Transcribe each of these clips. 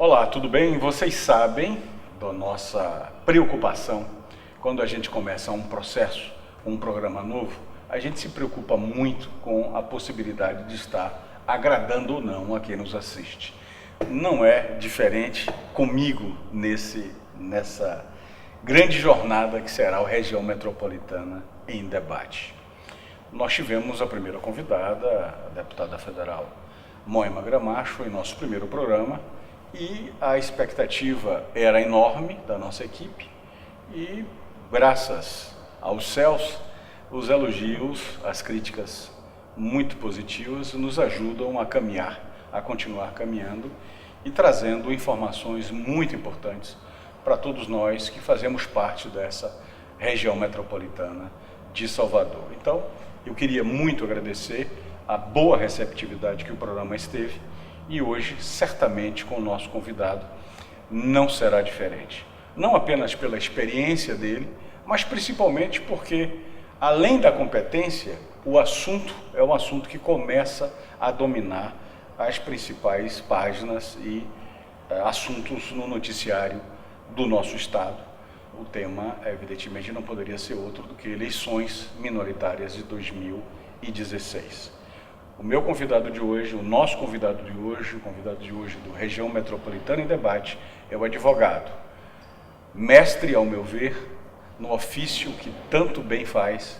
Olá, tudo bem? Vocês sabem da nossa preocupação quando a gente começa um processo, um programa novo, a gente se preocupa muito com a possibilidade de estar agradando ou não a quem nos assiste. Não é diferente comigo nessa grande jornada que será o Região Metropolitana em Debate. Nós tivemos a primeira convidada, a deputada federal Moema Gramacho, em nosso primeiro programa, e a expectativa era enorme da nossa equipe e, graças aos céus, os elogios, as críticas muito positivas nos ajudam a caminhar, a continuar caminhando e trazendo informações muito importantes para todos nós que fazemos parte dessa região metropolitana de Salvador. Então, eu queria muito agradecer a boa receptividade que o programa esteve e hoje, certamente, com o nosso convidado, não será diferente. Não apenas pela experiência dele, mas principalmente porque, além da competência, o assunto é um assunto que começa a dominar as principais páginas e assuntos no noticiário do nosso estado. O tema, evidentemente, não poderia ser outro do que eleições minoritárias de 2016. O meu convidado de hoje, o nosso convidado de hoje, o convidado de hoje do Região Metropolitana em Debate, é o advogado, mestre, ao meu ver, no ofício que tanto bem faz,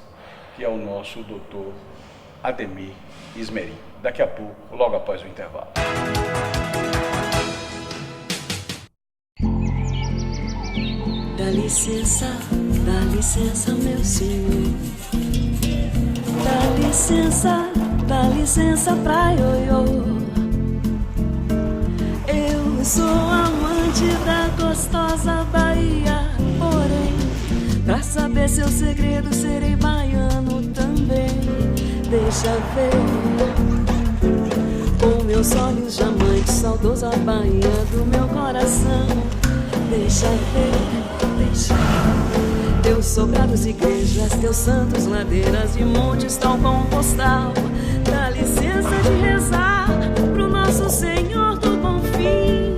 que é o nosso doutor Ademir Ismerim. Daqui a pouco, logo após o intervalo. Dá licença, meu senhor. Dá licença pra ioiô. Eu sou amante da gostosa Bahia, porém, pra saber seu segredo, serei baiano também. Deixa ver, com meus olhos diamantes, saudosa Bahia do meu coração. Deixa ver, deixa ver. Teus sobrados, igrejas, teus santos, ladeiras e montes, tal como postal. Dá licença de rezar pro nosso Senhor do Bom Fim.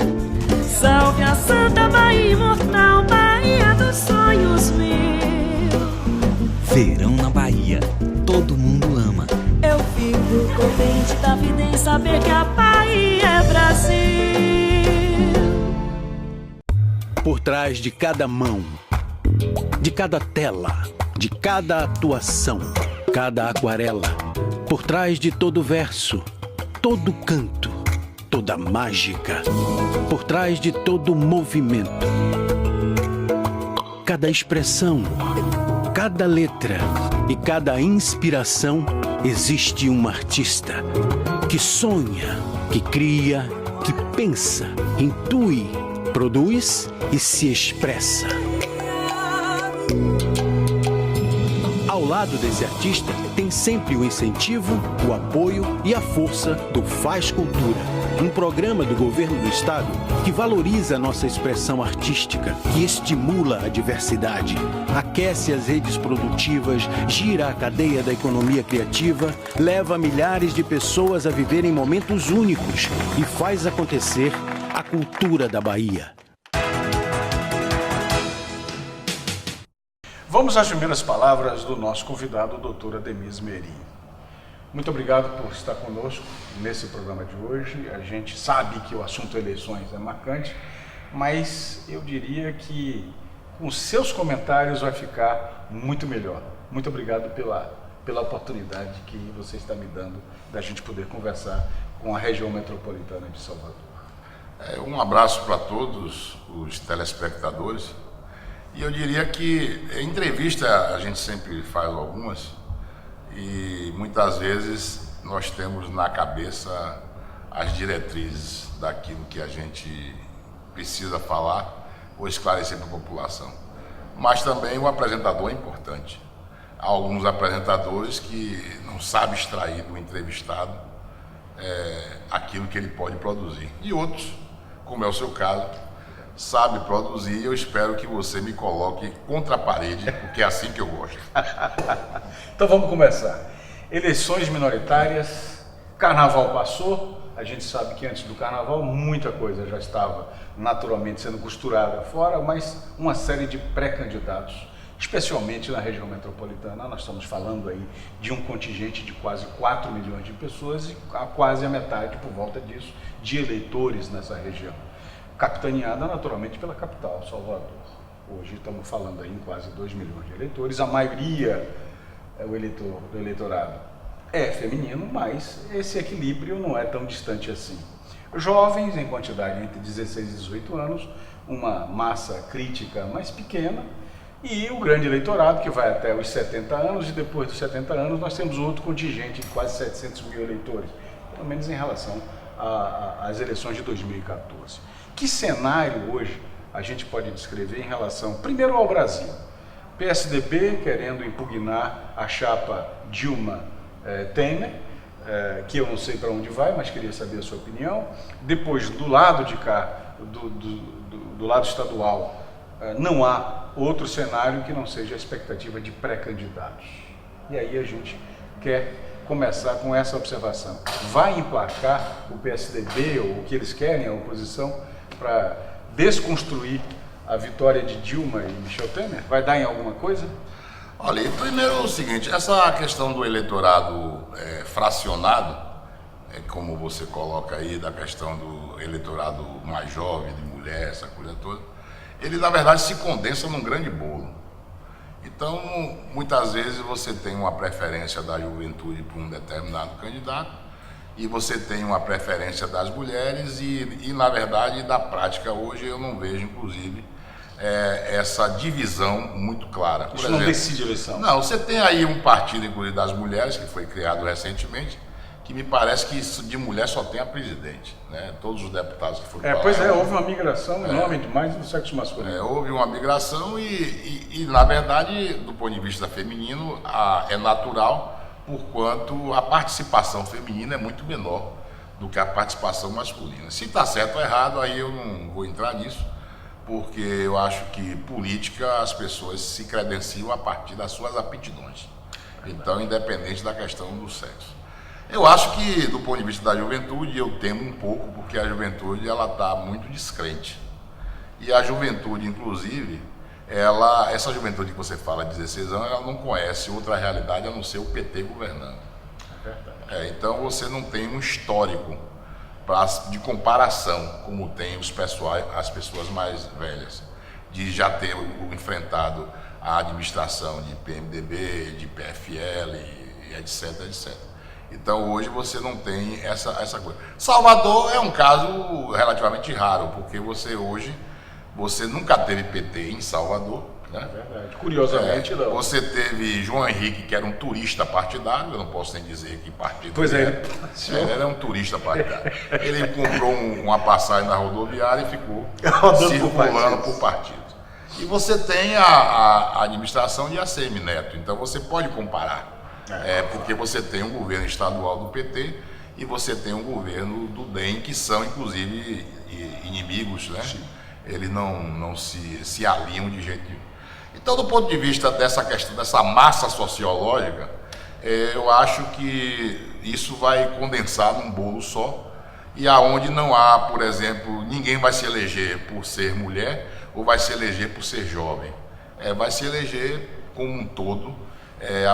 Salve a Santa Bahia imortal, Bahia dos sonhos meu. Verão na Bahia, todo mundo ama. Eu fico contente da vida em saber que a Bahia é Brasil. Por trás de cada mão, de cada tela, de cada atuação, cada aquarela, por trás de todo verso, todo canto, toda mágica, por trás de todo movimento, cada expressão, cada letra e cada inspiração, existe um artista que sonha, que cria, que pensa, intui, produz e se expressa. Ao lado desse artista tem sempre o incentivo, o apoio e a força do Faz Cultura, um programa do governo do estado que valoriza a nossa expressão artística, que estimula a diversidade, aquece as redes produtivas, gira a cadeia da economia criativa, leva milhares de pessoas a viverem momentos únicos e faz acontecer a cultura da Bahia. Vamos às primeiras palavras do nosso convidado, o doutor Ademir Ismerim. Muito obrigado por estar conosco nesse programa de hoje. A gente sabe que o assunto eleições é marcante, mas eu diria que com seus comentários vai ficar muito melhor. Muito obrigado pela oportunidade que você está me dando da gente poder conversar com a região metropolitana de Salvador. Um abraço para todos os telespectadores. E eu diria que entrevista a gente sempre faz algumas e muitas vezes nós temos na cabeça as diretrizes daquilo que a gente precisa falar ou esclarecer para a população. Mas também o apresentador é importante. Há alguns apresentadores que não sabem extrair do entrevistado aquilo que ele pode produzir. E outros, como é o seu caso, sabe produzir, e eu espero que você me coloque contra a parede, porque é assim que eu gosto. Então vamos começar. Eleições minoritárias, carnaval passou, A gente sabe que antes do Carnaval muita coisa já estava naturalmente sendo costurada fora, mas uma série de pré-candidatos, especialmente na região metropolitana. Nós estamos falando aí de um contingente de quase 4 milhões de pessoas e quase a metade, por volta disso, de eleitores nessa região. Capitaneada naturalmente pela capital, Salvador. Hoje estamos falando aí em quase 2 milhões de eleitores, a maioria do eleitorado é feminino, mas esse equilíbrio não é tão distante assim. Jovens em quantidade entre 16 e 18 anos, uma massa crítica mais pequena, e o grande eleitorado que vai até os 70 anos, e depois dos 70 anos nós temos outro contingente de quase 700 mil eleitores, pelo menos em relação às eleições de 2014. Que cenário hoje a gente pode descrever em relação, primeiro, ao Brasil? PSDB querendo impugnar a chapa Dilma-Temer, que eu não sei para onde vai, mas queria saber a sua opinião. Depois, do lado de cá, do lado estadual, não há outro cenário que não seja a expectativa de pré-candidatos. E aí a gente quer começar com essa observação. Vai emplacar o PSDB, ou o que eles querem, a oposição, para desconstruir a vitória de Dilma e Michel Temer? Vai dar em alguma coisa? Olha, primeiro é o seguinte, essa questão do eleitorado fracionado, como você coloca aí, da questão do eleitorado mais jovem, de mulher, essa coisa toda, ele na verdade se condensa num grande bolo. Então, muitas vezes você tem uma preferência da juventude por um determinado candidato e você tem uma preferência das mulheres e na verdade, da prática hoje eu não vejo, inclusive, essa divisão muito clara. Isso não decide a eleição. Não, você tem aí um partido, inclusive das mulheres, que foi criado recentemente, que me parece que de mulher só tem a presidente, né? Todos os deputados que foram Pois é, houve uma migração enorme demais do sexo masculino. Houve uma migração e, na verdade, do ponto de vista feminino, é natural, porquanto a participação feminina é muito menor do que a participação masculina. Se está certo ou errado, aí eu não vou entrar nisso, porque eu acho que política as pessoas se credenciam a partir das suas aptidões. Então, independente da questão do sexo. Eu acho que, do ponto de vista da juventude, eu temo um pouco, porque a juventude ela está muito descrente. E a juventude, inclusive, essa juventude que você fala, 16 anos, ela não conhece outra realidade a não ser o PT governando. É verdade. Então, você não tem um histórico de comparação, como tem as pessoas mais velhas, de já ter enfrentado a administração de PMDB, de PFL, e etc, etc. Então hoje você não tem essa coisa. Salvador é um caso relativamente raro, porque você nunca teve PT em Salvador, né? É verdade. Curiosamente não. Você teve João Henrique, que era um turista partidário, eu não posso nem dizer que partido. Pois é, ele era um turista partidário. Ele comprou uma passagem na rodoviária e ficou circulando por partido. E você tem a administração de ACM Neto, então você pode comparar. Porque você tem um governo estadual do PT e você tem um governo do DEM, que são inclusive inimigos, né? Sim. Eles não se alinham de jeito nenhum. Então, do ponto de vista dessa questão, dessa massa sociológica, eu acho que isso vai condensar num bolo só, e aonde não há, por exemplo, ninguém vai se eleger por ser mulher ou vai se eleger por ser jovem. Vai se eleger como um todo,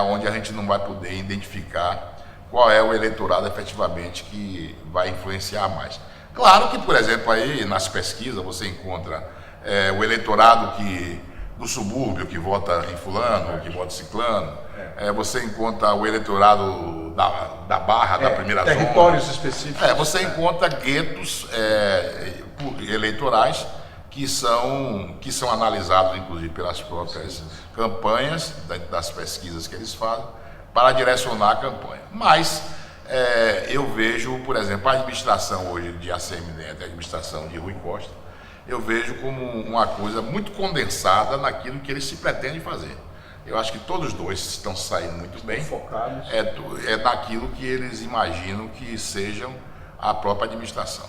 onde a gente não vai poder identificar qual é o eleitorado efetivamente que vai influenciar mais. Claro que, por exemplo, aí nas pesquisas você encontra o eleitorado do subúrbio que vota em fulano, ou que vota em ciclano, você encontra o eleitorado da Barra, da primeira zona. Territórios específicos. Você encontra guetos eleitorais que são analisados, inclusive, pelas próprias campanhas, das pesquisas que eles fazem, para direcionar a campanha. Mas eu vejo, por exemplo, a administração hoje de ACM Neto, a administração de Rui Costa, eu vejo como uma coisa muito condensada naquilo que eles se pretendem fazer. Eu acho que todos os dois estão saindo muito bem. Focados. Naquilo que eles imaginam que sejam a própria administração.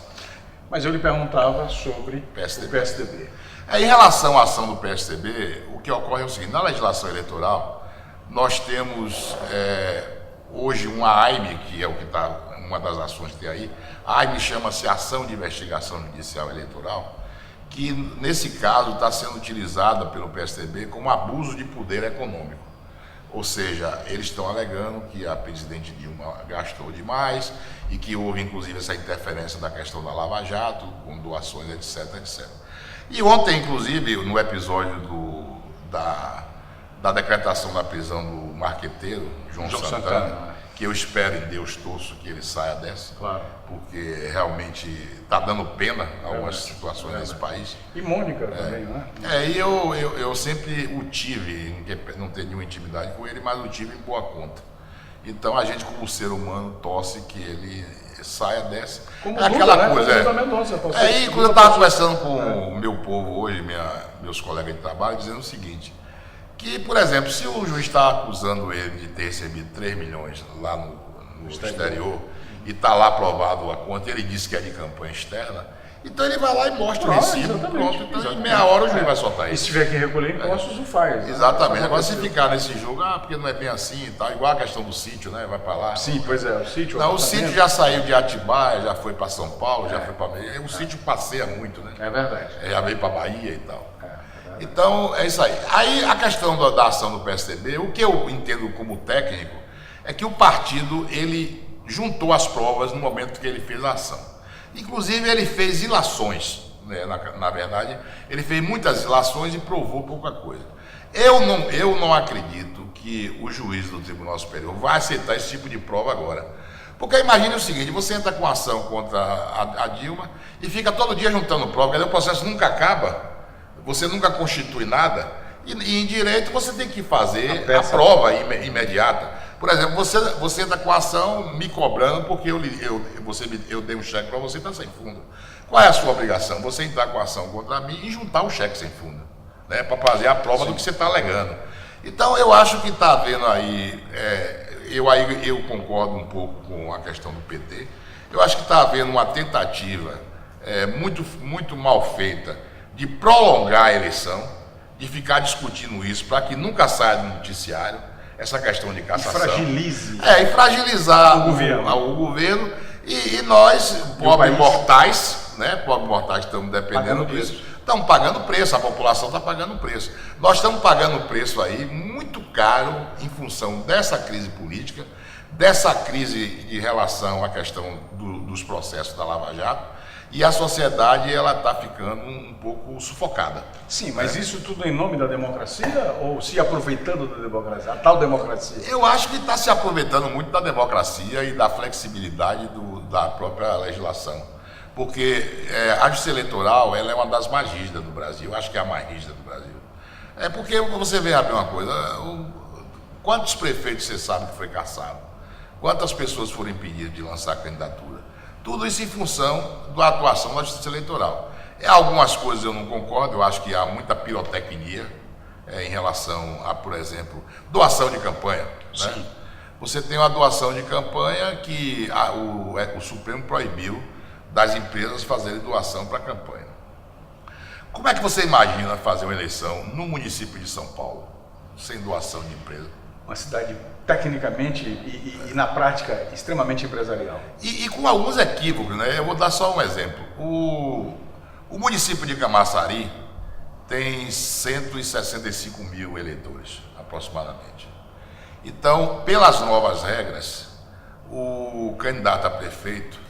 Mas eu lhe perguntava sobre PSDB. o PSDB. Em relação à ação do PSDB, o que ocorre é o seguinte: na legislação eleitoral, nós temos hoje uma AIME, que é o que está uma das ações que tem aí, me chama-se Ação de Investigação Judicial Eleitoral, que nesse caso está sendo utilizada pelo PSDB como abuso de poder econômico. Ou seja, eles estão alegando que a presidente Dilma gastou demais e que houve inclusive essa interferência da questão da Lava Jato, com doações, etc, etc. E ontem, inclusive, no episódio da decretação da prisão do marqueteiro, João Santana, que eu espero em Deus torço que ele saia dessa, claro, porque realmente está dando pena em algumas situações nesse país. E Mônica também, né? E eu sempre o tive, não tenho nenhuma intimidade com ele, mas o tive em boa conta. Então a gente, como ser humano, torce que ele saia dessa. Como aquela coisa, E quando eu estava conversando com o meu povo hoje, meus colegas de trabalho, dizendo o seguinte, que, por exemplo, se o juiz está acusando ele de ter recebido 3 milhões lá no exterior e está lá aprovado a conta, ele disse que é de campanha externa, então ele vai lá e mostra o recibo, pronto, então em meia hora o juiz vai soltar isso. E se tiver que recolher impostos, o faz. Né? Exatamente. Agora, se ficar nesse jogo, porque não é bem assim e tal, igual a questão do sítio, né? Vai para lá. Sim, pois é, o sítio. Não, o sítio já saiu de Atibaia, já foi para São Paulo, já foi para... O sítio passeia muito, né? É verdade. Já veio para Bahia e tal. Então, é isso aí. Aí, a questão da ação do PSDB, o que eu entendo como técnico, é que o partido, ele juntou as provas no momento que ele fez a ação. Inclusive, ele fez ilações, né? Na verdade, ele fez muitas ilações e provou pouca coisa. Eu não acredito que o juiz do Tribunal Superior vai aceitar esse tipo de prova agora. Porque imagine o seguinte, você entra com ação contra a Dilma e fica todo dia juntando prova, o processo nunca acaba. Você nunca constitui nada, e em direito você tem que fazer a prova imediata. Por exemplo, você está com a ação me cobrando porque eu dei um cheque para você, está sem fundo. Qual é a sua obrigação? Você entrar com a ação contra mim e juntar o cheque sem fundo, né, para fazer a prova do que você está alegando. Então, eu acho que está havendo aí, eu concordo um pouco com a questão do PT, eu acho que está havendo uma tentativa muito mal feita de prolongar a eleição, de ficar discutindo isso para que nunca saia do noticiário essa questão de cassação. E fragilize. E fragilizar o governo. E nós, pobres mortais, né? Pobres mortais estamos dependendo disso. Estamos pagando preço, a população está pagando preço. Nós estamos pagando preço aí muito caro em função dessa crise política, dessa crise em relação à questão dos processos da Lava Jato. E a sociedade, ela está ficando um pouco sufocada. Sim, mas isso tudo em nome da democracia ou se aproveitando da democracia, a tal democracia? Eu acho que está se aproveitando muito da democracia e da flexibilidade da própria legislação. Porque a justiça eleitoral, ela é uma das mais rígidas do Brasil, eu acho que é a mais rígida do Brasil. É porque você vê abrir uma coisa, quantos prefeitos você sabe que foi cassado? Quantas pessoas foram impedidas de lançar candidatura? Tudo isso em função da atuação da Justiça Eleitoral. Algumas coisas eu não concordo, eu acho que há muita pirotecnia em relação a, por exemplo, doação de campanha. Né? Você tem uma doação de campanha que o Supremo proibiu das empresas fazerem doação para a campanha. Como é que você imagina fazer uma eleição no município de São Paulo, sem doação de empresa? Uma cidade tecnicamente e na prática extremamente empresarial. E com alguns equívocos, né? Eu vou dar só um exemplo. O município de Camaçari tem 165 mil eleitores, aproximadamente. Então, pelas novas regras, o candidato a prefeito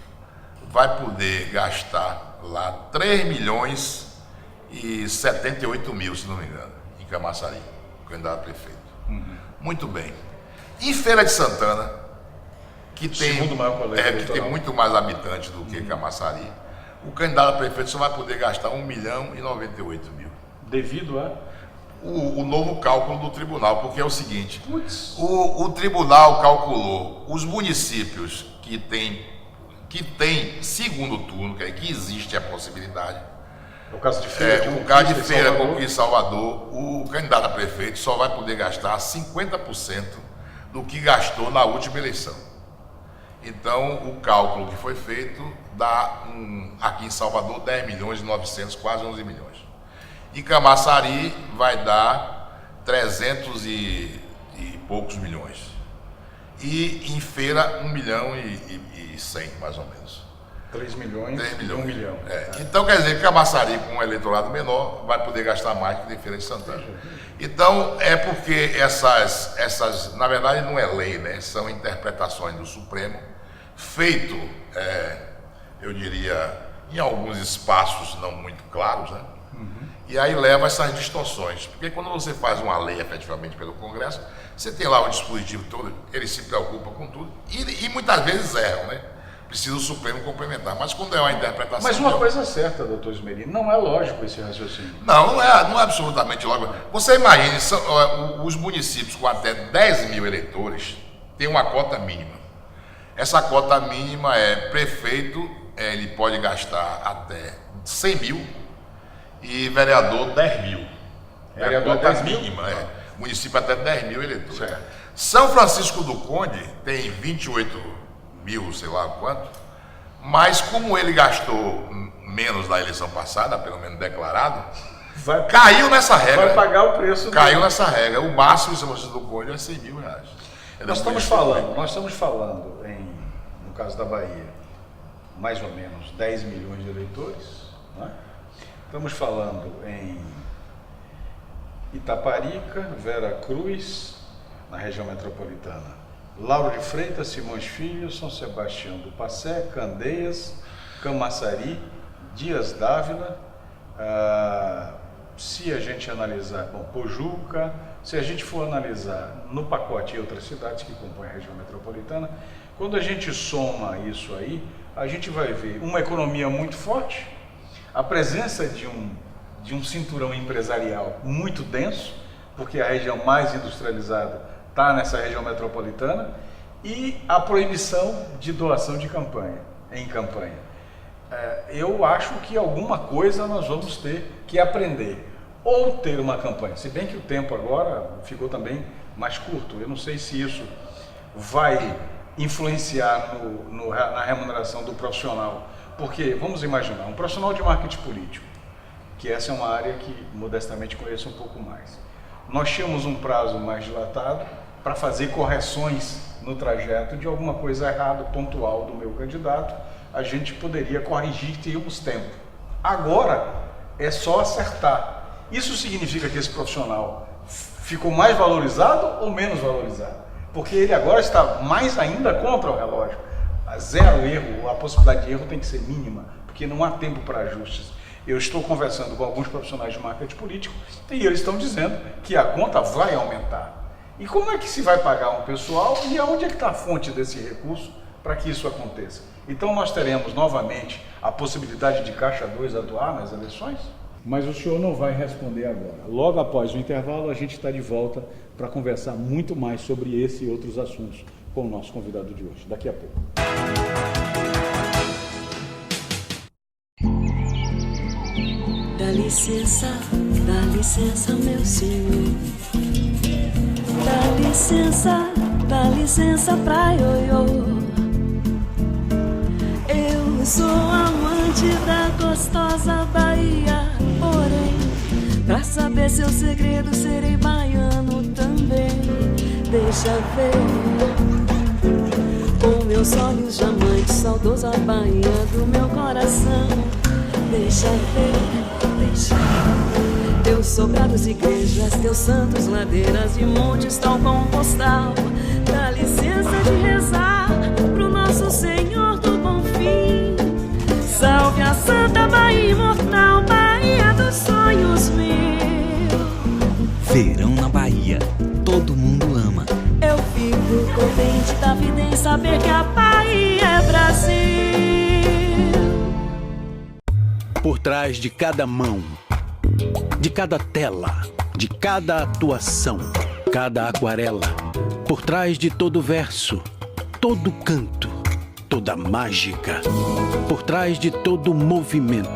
vai poder gastar lá 3 milhões e 78 mil, se não me engano, em Camaçari, o candidato a prefeito. Muito bem. Em Feira de Santana, que tem muito mais habitantes do que Camaçari, o candidato a prefeito só vai poder gastar 1 milhão e 98 mil. Devido a? O novo cálculo do tribunal, porque é o seguinte, o tribunal calculou os municípios que tem segundo turno, que existe a possibilidade. No caso de Feira, o caso de Feira, Conquista e Salvador, o candidato a prefeito só vai poder gastar 50% do que gastou na última eleição. Então, o cálculo que foi feito dá, aqui em Salvador, 10 milhões e 900, quase 11 milhões. Em Camaçari vai dar 300 e poucos milhões. e em feira 1 milhão e 100, mais ou menos. 3 milhões, 3 milhões. 1 milhão. Então quer dizer que Camaçari, com um eleitorado menor, vai poder gastar mais que em Feira de Santana. Então é porque essas na verdade não é lei, né? São interpretações do Supremo, feito, eu diria, em alguns espaços não muito claros, né? E aí leva essas distorções, porque quando você faz uma lei efetivamente pelo Congresso, você tem lá o dispositivo todo, ele se preocupa com tudo, e muitas vezes erram, né? Precisa o Supremo complementar, mas quando é uma interpretação... Mas uma coisa é certa, doutor Ismeri, não é lógico esse raciocínio. Não é absolutamente lógico. Você imagine, os municípios com até 10 mil eleitores têm uma cota mínima. Essa cota mínima prefeito, ele pode gastar até 100 mil e vereador 10 mil. Vereador a cota 10 mil? mínima, município até 10 mil eleitores. Certo. São Francisco do Conde tem 28 mil, sei lá quanto, mas como ele gastou menos na eleição passada, pelo menos declarado, caiu nessa regra. Vai pagar o preço. Caiu nessa regra. O máximo em São Francisco do Conde é 100 mil reais. Nós estamos falando no caso da Bahia, mais ou menos 10 milhões de eleitores, né? Estamos falando em Itaparica, Vera Cruz, na região metropolitana, Lauro de Freitas, Simões Filho, São Sebastião do Passé, Candeias, Camaçari, Dias Dávila, se a gente analisar, Pojuca, se a gente for analisar no pacote e outras cidades que compõem a região metropolitana, quando a gente soma isso aí, a gente vai ver uma economia muito forte, a presença de um cinturão empresarial muito denso, porque a região mais industrializada está nessa região metropolitana, e a proibição de doação de campanha, em campanha. Eu acho que alguma coisa nós vamos ter que aprender, ou ter uma campanha, se bem que o tempo agora ficou também mais curto, eu não sei se isso vai influenciar na remuneração do profissional, porque, vamos imaginar, um profissional de marketing político, que essa é uma área que modestamente conheço um pouco mais, nós tínhamos um prazo mais dilatado para fazer correções no trajeto de alguma coisa errada, pontual do meu candidato, a gente poderia corrigir, teríamos tempo. Agora é só acertar. Isso significa que esse profissional ficou mais valorizado ou menos valorizado? Porque ele agora está mais ainda contra o relógio. A zero erro, a possibilidade de erro tem que ser mínima, porque não há tempo para ajustes. Eu estou conversando com alguns profissionais de marketing político e eles estão dizendo que a conta vai aumentar. E como é que se vai pagar um pessoal e aonde é que está a fonte desse recurso para que isso aconteça? Então nós teremos novamente a possibilidade de Caixa 2 atuar nas eleições? Mas o senhor não vai responder agora. Logo após o intervalo, a gente está de volta para conversar muito mais sobre esse e outros assuntos com o nosso convidado de hoje. Daqui a pouco. Dá licença, meu senhor. Dá licença pra ioiô. Eu sou amante da gostosa Bahia, porém, pra saber seu segredo, serei baiano também. Deixa ver, com meus olhos de amante, saudosa Bahia do meu coração. Deixa ver, deixa ver. Teus sobrados, igrejas, teus santos, ladeiras e montes, tal como postal. Dá licença de rezar pro nosso Senhor do Bom Fim. Salve a Santa Bahia imortal, Bahia dos sonhos meu. Verão na Bahia, todo mundo ama. Eu fico contente da vida em saber que a Bahia é Brasil. Por trás de cada mão, de cada tela, de cada atuação, cada aquarela, por trás de todo verso, todo canto, toda mágica, por trás de todo movimento,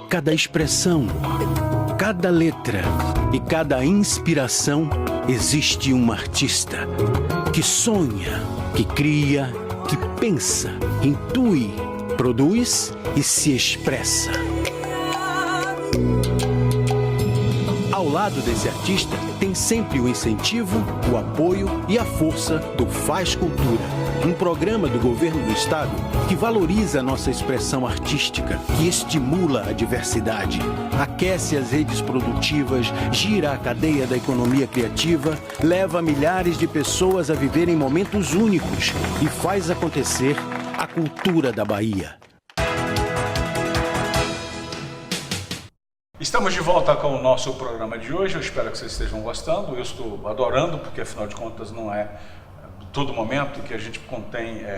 cada expressão, cada letra e cada inspiração, existe um artista que sonha, que cria, que pensa, intui, produz e se expressa. Ao Ao lado desse artista, tem sempre o incentivo, o apoio e a força do Faz Cultura, um programa do governo do estado que valoriza a nossa expressão artística, que estimula a diversidade, aquece as redes produtivas, gira a cadeia da economia criativa, leva milhares de pessoas a viverem momentos únicos e faz acontecer a cultura da Bahia. Estamos de volta com o nosso programa de hoje. Eu espero que vocês estejam gostando. Eu estou adorando, porque afinal de contas não é todo momento que a gente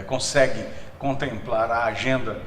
consegue contemplar a agenda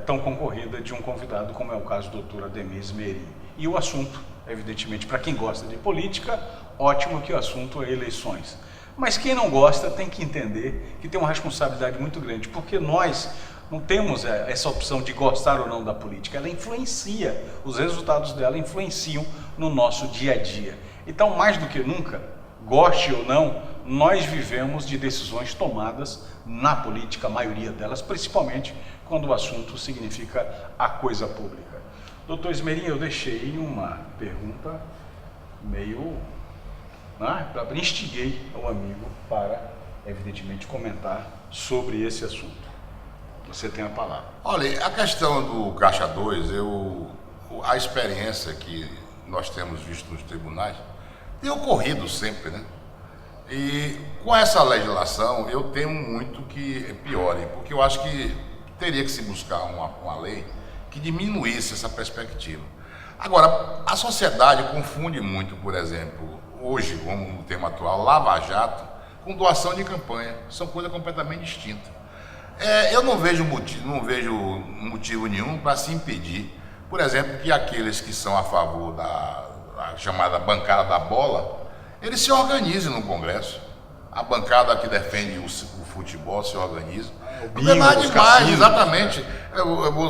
tão concorrida de um convidado como é o caso do Dr. Ademir Esmerim. E o assunto, evidentemente, para quem gosta de política, ótimo que o assunto é eleições. Mas quem não gosta tem que entender que tem uma responsabilidade muito grande, porque nós não temos essa opção de gostar ou não da política. Ela influencia, os resultados dela influenciam no nosso dia a dia. Então, mais do que nunca, goste ou não, nós vivemos de decisões tomadas na política, a maioria delas, principalmente quando o assunto significa a coisa pública. Doutor Esmerim, eu deixei uma pergunta meio... instiguei o amigo para, evidentemente, comentar sobre esse assunto. Você tem a palavra. Olha, a questão do Caixa 2, a experiência que nós temos visto nos tribunais tem ocorrido sempre, né? E com essa legislação eu temo muito que piore, porque eu acho que teria que se buscar uma lei que diminuísse essa perspectiva. Agora, a sociedade confunde muito, por exemplo, hoje, como no tema atual, Lava Jato com doação de campanha. São coisas completamente distintas. Eu não vejo motivo nenhum para se impedir, por exemplo, que aqueles que são a favor da chamada bancada da bola, eles se organizem no Congresso. A bancada que defende o futebol se organiza. Não é nada demais, exatamente.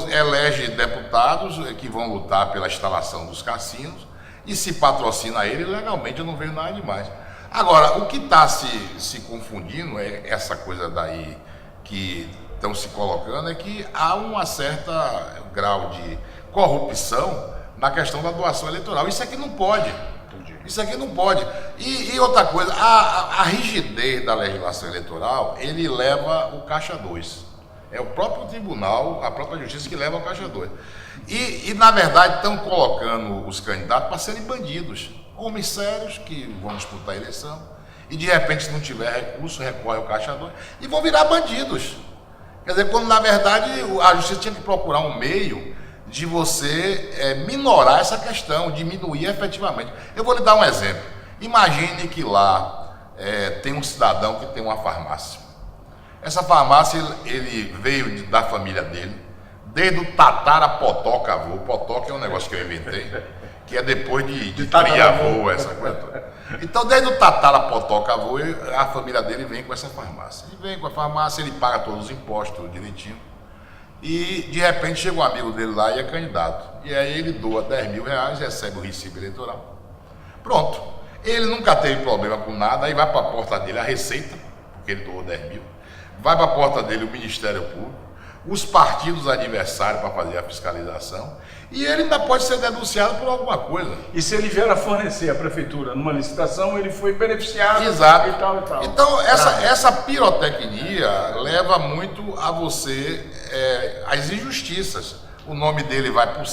Elege deputados que vão lutar pela instalação dos cassinos e se patrocina ele legalmente, eu não vejo nada demais. Agora, o que está se confundindo é essa coisa daí que estão se colocando, é que há um certo grau de corrupção na questão da doação eleitoral. Isso aqui não pode. Isso aqui não pode. E outra coisa, a rigidez da legislação eleitoral, ele leva o Caixa 2. É o próprio tribunal, a própria justiça que leva o Caixa 2. E na verdade, estão colocando os candidatos para serem bandidos. Homens sérios que vão disputar a eleição e de repente, se não tiver recurso, recorre ao Caixa 2 e vão virar bandidos. Quer dizer, quando na verdade a justiça tinha que procurar um meio de você minorar essa questão, diminuir efetivamente. Eu vou lhe dar um exemplo. Imagine que lá tem um cidadão que tem uma farmácia. Essa farmácia, ele veio da família dele, desde o tatarapotoca-avô. Potoca é um negócio que eu inventei, que é depois de tria-avô, essa coisa toda. Então, desde o tatarapotoca-avô, a família dele vem com essa farmácia. Ele vem com a farmácia, ele paga todos os impostos direitinho. E, de repente, chega um amigo dele lá e é candidato. E aí ele doa R$10.000, recebe o recibo eleitoral. Pronto. Ele nunca teve problema com nada, aí vai para a porta dele a Receita, porque ele doou 10 mil. Vai para a porta dele o Ministério Público, os partidos adversários para fazer a fiscalização, e ele ainda pode ser denunciado por alguma coisa. E se ele vier a fornecer à prefeitura numa licitação, ele foi beneficiado. Exato. E tal e tal. Então, essa pirotecnia leva muito a você, às injustiças. O nome dele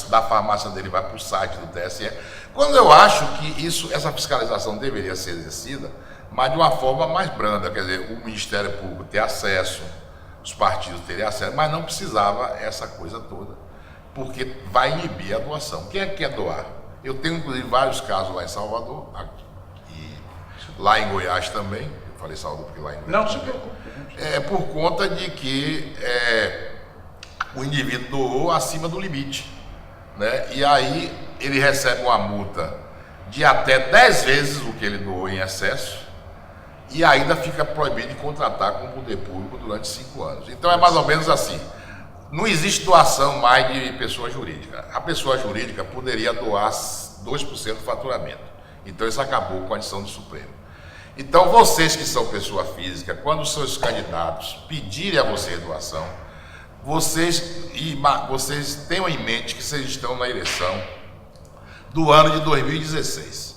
da farmácia dele vai para o site do TSE. Quando eu acho que essa fiscalização deveria ser exercida, mas de uma forma mais branda, quer dizer, o Ministério Público ter acesso, os partidos terem acesso, mas não precisava essa coisa toda, porque vai inibir a doação. Quem é que quer doar? Eu tenho, inclusive, vários casos lá em Salvador, e lá em Goiás também. Eu falei Salvador porque lá em Goiás não se preocupe. Por conta de que o indivíduo doou acima do limite, né? E aí ele recebe uma multa de até 10 vezes o que ele doou em excesso, e ainda fica proibido de contratar com o poder público durante 5 anos. Então é mais ou menos assim. Não existe doação mais de pessoa jurídica. A pessoa jurídica poderia doar 2% do faturamento. Então isso acabou com a decisão do Supremo. Então vocês que são pessoa física, quando os seus candidatos pedirem a você doação, vocês tenham em mente que vocês estão na eleição do ano de 2016.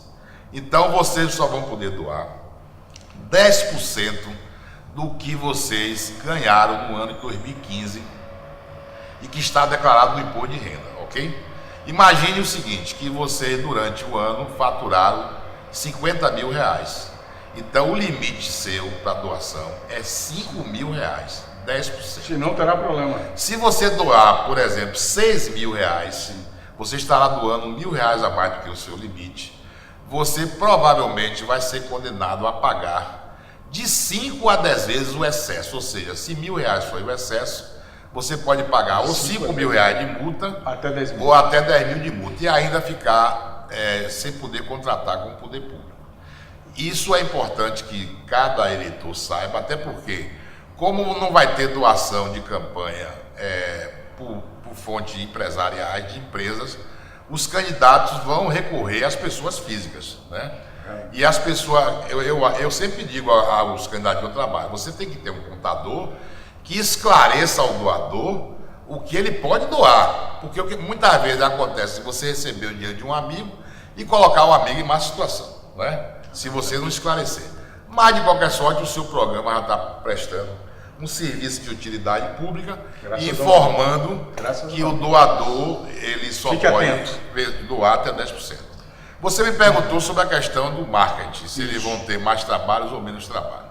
Então vocês só vão poder doar 10% do que vocês ganharam no ano de 2015 e que está declarado no imposto de renda, ok? Imagine o seguinte, que vocês durante o ano faturaram 50 mil reais. Então o limite seu para doação é 5 mil reais, 10%. Se não terá problema. Se você doar, por exemplo, 6 mil reais, você estará doando 1.000 reais a mais do que o seu limite. Você provavelmente vai ser condenado a pagar de 5 a 10 vezes o excesso, ou seja, se 1.000 reais foi o excesso, você pode pagar ou 5 mil reais de multa, até 10 mil. ou até 10 mil de multa, e ainda ficar sem poder contratar com o poder público. Isso é importante que cada eleitor saiba, até porque, como não vai ter doação de campanha por fontes empresariais de empresas, os candidatos vão recorrer às pessoas físicas, né? E as pessoas, eu sempre digo aos candidatos que eu trabalho, você tem que ter um contador que esclareça ao doador o que ele pode doar, porque o que muitas vezes acontece, você receber o dinheiro de um amigo e colocar o amigo em má situação, né? Se você não esclarecer. Mas de qualquer sorte, o seu programa já está prestando um serviço de utilidade pública, informando que o doador ele só pode doar até 10%. Você me perguntou sobre a questão do marketing, se eles vão ter mais trabalhos ou menos trabalho.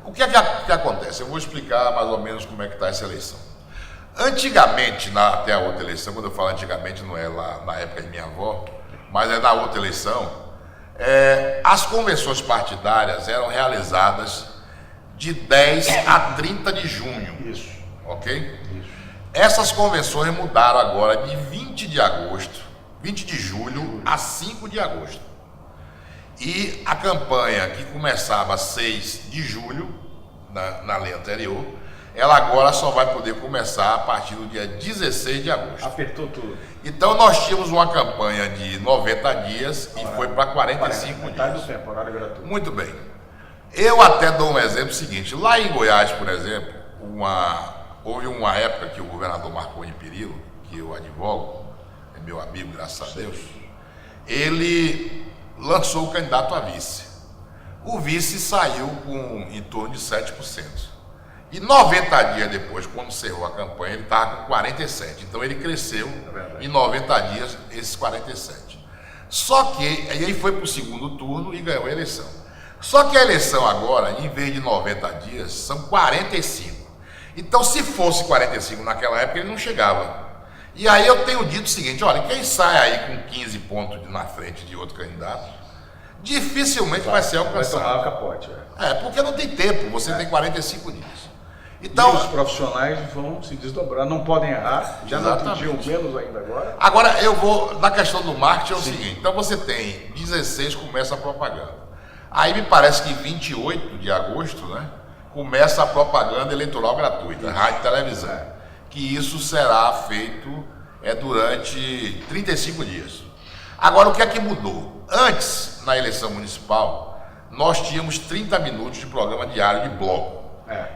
O que é que acontece? Eu vou explicar mais ou menos como é que está essa eleição. Antigamente, até a outra eleição, quando eu falo antigamente, não é lá na época de minha avó, mas é na outra eleição, as convenções partidárias eram realizadas de 10 a 30 de junho. Isso. Ok? Isso. Essas convenções mudaram agora de 20 de julho a 5 de agosto. E a campanha que começava 6 de julho, na lei anterior, ela agora só vai poder começar a partir do dia 16 de agosto. Apertou tudo. Então nós tínhamos uma campanha de 90 dias e foi para 45 dias. Metade do tempo, horário gratuito. Muito bem. Eu até dou um exemplo seguinte. Lá em Goiás, por exemplo, houve uma época que o governador Marconi Perillo, que eu advogo, é meu amigo, graças a Deus, ele lançou o candidato a vice. O vice saiu com em torno de 7%. E 90 dias depois, quando encerrou a campanha, ele estava com 47%. Então ele cresceu em 90 dias esses 47%. Só que, aí ele foi para o segundo turno e ganhou a eleição. Só que a eleição agora, em vez de 90 dias, são 45. Então, se fosse 45 naquela época, ele não chegava. E aí eu tenho dito o seguinte, olha, quem sai aí com 15 pontos na frente de outro candidato, dificilmente vai ser alcançado. Vai tomar o capote. Porque não tem tempo, você tem 45 dias. Então, e os profissionais vão se desdobrar, não podem errar, já não podiam menos ainda agora. Agora, eu vou, na questão do marketing é o seguinte, então você tem 16, começa a propaganda. Aí me parece que 28 de agosto, né, começa a propaganda eleitoral gratuita, rádio e televisão. Que isso será feito durante 35 dias. Agora, o que é que mudou? Antes, na eleição municipal, nós tínhamos 30 minutos de programa diário de bloco.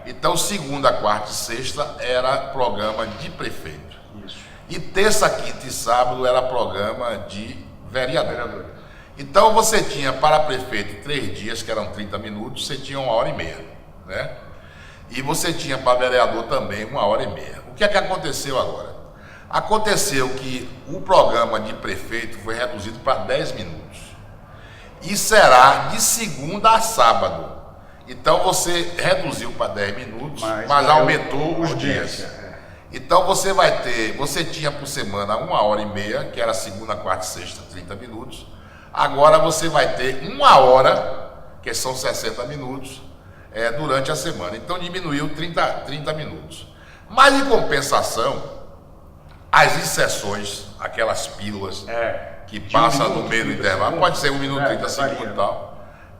Então, segunda, quarta e sexta era programa de prefeito. Isso. E terça, quinta e sábado era programa de vereador. Então, você tinha para prefeito 3 dias, que eram 30 minutos, você tinha 1h30, né? E você tinha para vereador também 1h30. O que é que aconteceu agora? Aconteceu que o programa de prefeito foi reduzido para 10 minutos. E será de segunda a sábado. Então você reduziu para 10 minutos, mas aumentou os dias. Então você tinha por semana 1h30, que era segunda, quarta e sexta, 30 minutos. Agora você vai ter 1 hora, que são 60 minutos, durante a semana. Então diminuiu 30 minutos. Mas em compensação, as inserções, aquelas pílulas que passam no meio do intervalo, pode ser 1 minuto, 30 segundos e tal,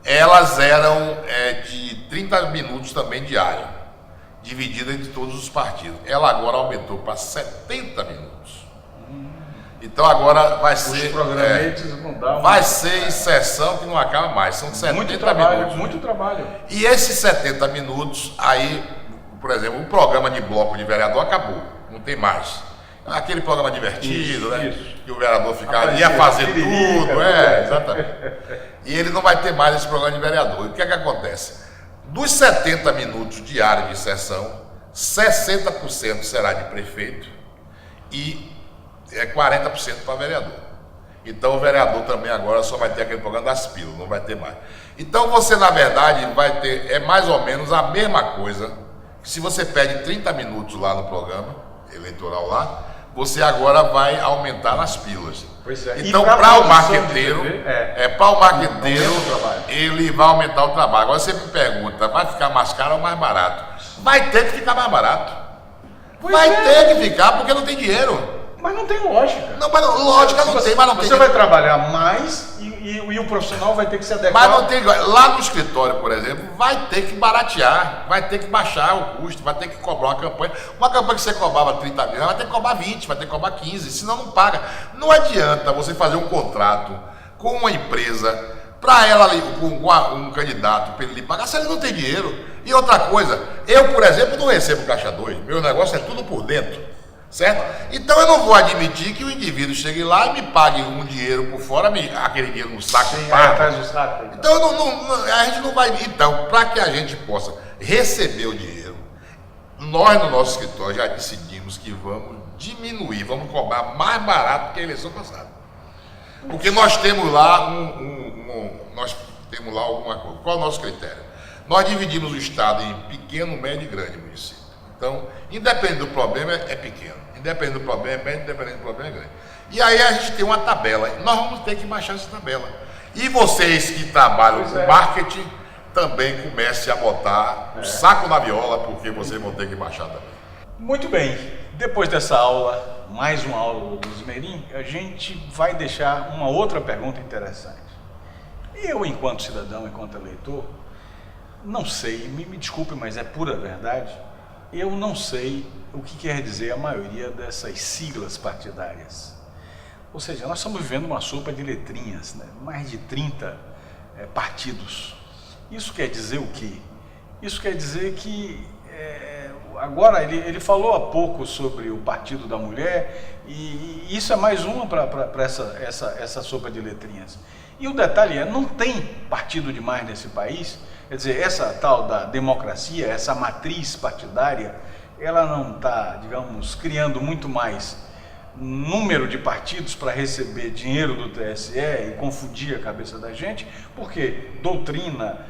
elas eram de 30 minutos também diário, dividida entre todos os partidos. Ela agora aumentou para 70 minutos. Então agora vai ser. Os programetes vão dar vai ser inserção que não acaba mais. São 70 minutos. Muito trabalho. E esses 70 minutos, aí, por exemplo, o programa de bloco de vereador acabou, não tem mais. Aquele programa divertido, né? Isso. Que o vereador ficava, ia fazer tudo, exatamente. E ele não vai ter mais esse programa de vereador. E o que é que acontece? Dos 70 minutos diários de sessão, 60% será de prefeito e 40% para vereador. Então o vereador também agora só vai ter aquele programa das pílulas, não vai ter mais. Então você, na verdade, vai ter, mais ou menos a mesma coisa, que se você pede 30 minutos lá no programa eleitoral lá, você agora vai aumentar nas pílulas. Pois é. Então, para o marqueteiro, ele vai aumentar o trabalho. Agora você me pergunta, vai ficar mais caro ou mais barato? Vai ter que ficar mais barato. Vai ter que ficar, porque não tem dinheiro. Mas não tem lógica. Não, mas lógica não tem, mas não tem. Você vai trabalhar mais e o profissional vai ter que se adequar. Mas não tem. Lá no escritório, por exemplo, vai ter que baratear, vai ter que baixar o custo, vai ter que cobrar uma campanha. Uma campanha que você cobrava 30 mil, vai ter que cobrar 20, vai ter que cobrar 15, senão não paga. Não adianta você fazer um contrato com uma empresa para ela, com um candidato, para ele lhe pagar, se ele não tem dinheiro. E outra coisa, eu, por exemplo, não recebo Caixa 2, meu negócio é tudo por dentro. Certo? Então eu não vou admitir que o indivíduo chegue lá e me pague um dinheiro por fora, aquele dinheiro no saco. Sim, atrás do saco. Então a gente não vai. Então, para que a gente possa receber o dinheiro, nós no nosso escritório já decidimos que vamos diminuir, vamos cobrar mais barato que a eleição passada. Porque nós temos lá alguma coisa. Qual é o nosso critério? Nós dividimos o estado em pequeno, médio e grande município. Então, independente do problema, é pequeno. Independente do problema, é médio. Independente do problema, é grande. E aí a gente tem uma tabela. Nós vamos ter que baixar essa tabela. E vocês que trabalham com marketing, também comecem a botar o saco na viola, porque vocês vão ter que baixar também. Muito bem. Depois dessa aula, mais uma aula do Esmerim, a gente vai deixar uma outra pergunta interessante. Eu, enquanto cidadão, enquanto eleitor, não sei, me desculpe, mas é pura verdade, eu não sei o que quer dizer a maioria dessas siglas partidárias. Ou seja, nós estamos vivendo uma sopa de letrinhas, né? Mais de 30 partidos. Isso quer dizer o quê? Isso quer dizer que, agora ele falou há pouco sobre o Partido da Mulher, e isso é mais uma para essa sopa de letrinhas. E o detalhe é, não tem partido demais nesse país. Quer dizer, essa tal da democracia, essa matriz partidária, ela não está, digamos, criando muito mais número de partidos para receber dinheiro do TSE e confundir a cabeça da gente, porque doutrina,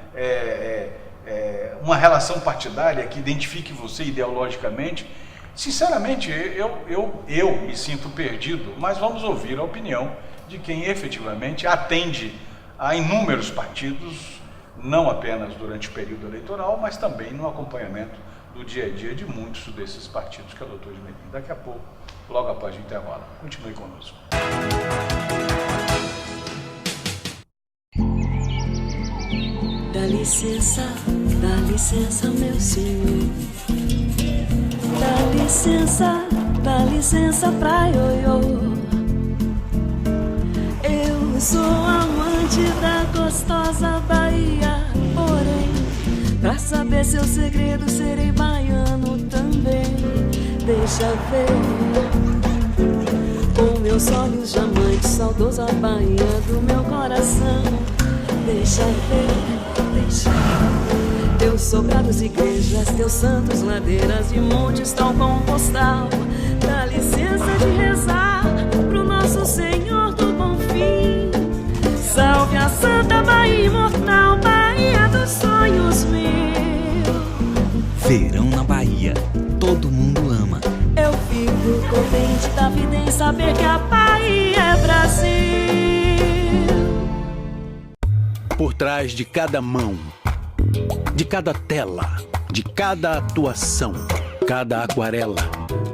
uma relação partidária que identifique você ideologicamente. Sinceramente, eu me sinto perdido, mas vamos ouvir a opinião de quem efetivamente atende a inúmeros partidos, não apenas durante o período eleitoral, mas também no acompanhamento do dia a dia de muitos desses partidos, que é o doutor Esmerim. Daqui a pouco, logo após o intervalo. Continue conosco. Dá licença, meu senhor. Dá licença pra ioiô. Eu sou amante da gostosa Bahia, porém, pra saber seu segredo, serei baiano também. Deixa ver, com meus olhos de amante, saudosa Bahia do meu coração. Deixa ver, teus sobrados, igrejas, teus santos, ladeiras e montes, tal como postal. Dá licença de rezar pro nosso Senhor do Bom Fim. Salve a Santa Bahia imortal, Bahia dos sonhos meu. Verão na Bahia, todo mundo ama. Eu fico contente da vida em saber que a Bahia é Brasil. Por trás de cada mão, de cada tela, de cada atuação, cada aquarela,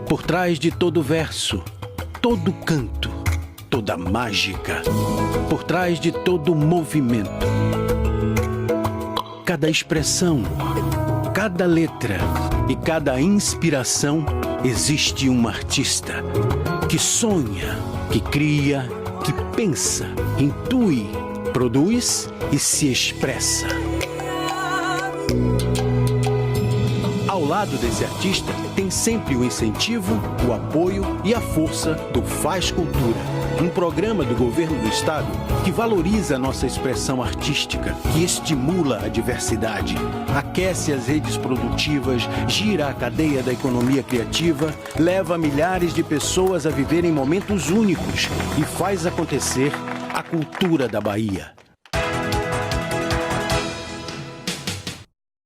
por trás de todo verso, todo canto, toda mágica, por trás de todo movimento, cada expressão, cada letra e cada inspiração, existe um artista que sonha, que cria, que pensa, intui, produz e se expressa. Ao lado desse artista tem sempre o incentivo, o apoio e a força do Faz Cultura, um programa do governo do estado que valoriza a nossa expressão artística, que estimula a diversidade, aquece as redes produtivas, gira a cadeia da economia criativa, leva milhares de pessoas a viverem momentos únicos e faz acontecer a cultura da Bahia.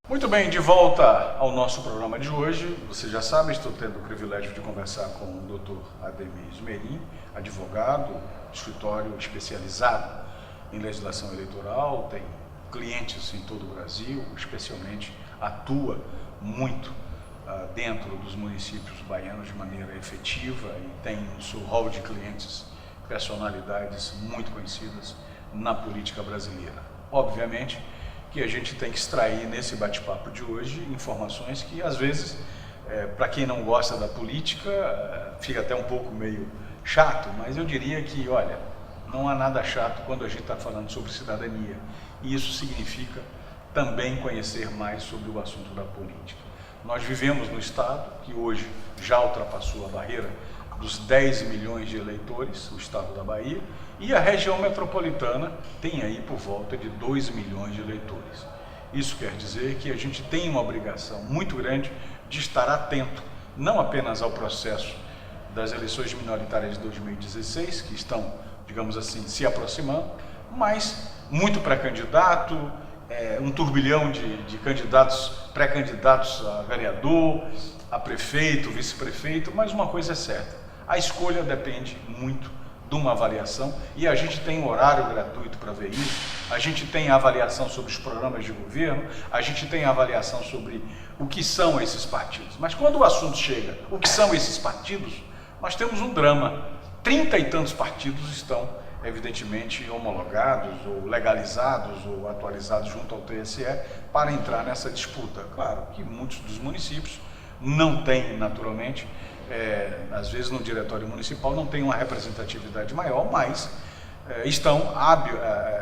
Muito bem, de volta ao nosso programa de hoje. Você já sabe, estou tendo o privilégio de conversar com o Dr. Ademir Esmerim, advogado, escritório especializado em legislação eleitoral, tem clientes em todo o Brasil, especialmente atua muito dentro dos municípios baianos de maneira efetiva e tem no seu hall de clientes personalidades muito conhecidas na política brasileira. Obviamente que a gente tem que extrair nesse bate-papo de hoje informações que às vezes, para quem não gosta da política, fica até um pouco meio chato, mas eu diria que, olha, não há nada chato quando a gente está falando sobre cidadania, e isso significa também conhecer mais sobre o assunto da política. Nós vivemos no estado que hoje já ultrapassou a barreira dos 10 milhões de eleitores, o estado da Bahia, e a região metropolitana tem aí por volta de 2 milhões de eleitores. Isso quer dizer que a gente tem uma obrigação muito grande de estar atento, não apenas ao processo das eleições minoritárias de 2016, que estão, digamos assim, se aproximando, mas muito pré-candidato, um turbilhão de candidatos, pré-candidatos a vereador, a prefeito, vice-prefeito, mas uma coisa é certa, a escolha depende muito de uma avaliação e a gente tem um horário gratuito para ver isso, a gente tem a avaliação sobre os programas de governo, a gente tem a avaliação sobre o que são esses partidos. Mas quando o assunto chega, o que são esses partidos, nós temos um drama. 30 e tantos partidos estão, evidentemente, homologados ou legalizados ou atualizados junto ao TSE para entrar nessa disputa. Claro que muitos dos municípios não têm, naturalmente, às vezes no diretório municipal não tem uma representatividade maior, mas estão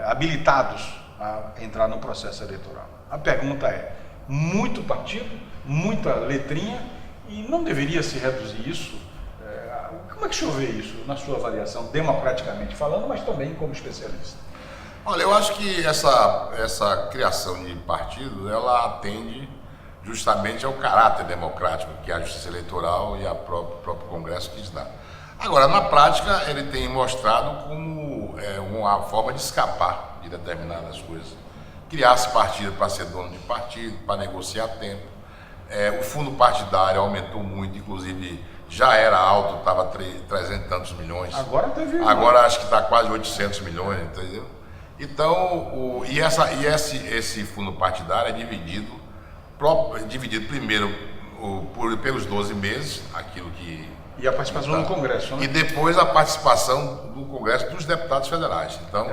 habilitados a entrar no processo eleitoral. A pergunta é, muito partido, muita letrinha, e não deveria se reduzir isso? Como é que o senhor vê isso na sua avaliação, democraticamente falando, mas também como especialista? Olha, eu acho que essa criação de partidos, ela atende justamente ao caráter democrático que a Justiça Eleitoral e o próprio Congresso quis dar. Agora, na prática, ele tem mostrado como uma forma de escapar de determinadas coisas. Criar-se partido para ser dono de partido, para negociar tempo. O fundo partidário aumentou muito, inclusive já era alto, estava 300 e tantos milhões. Agora acho que está quase 800 milhões, entendeu? Então, esse fundo partidário é dividido primeiro pelos 12 meses, aquilo que... E a participação no Congresso, né? E depois a participação do Congresso dos deputados federais. Então,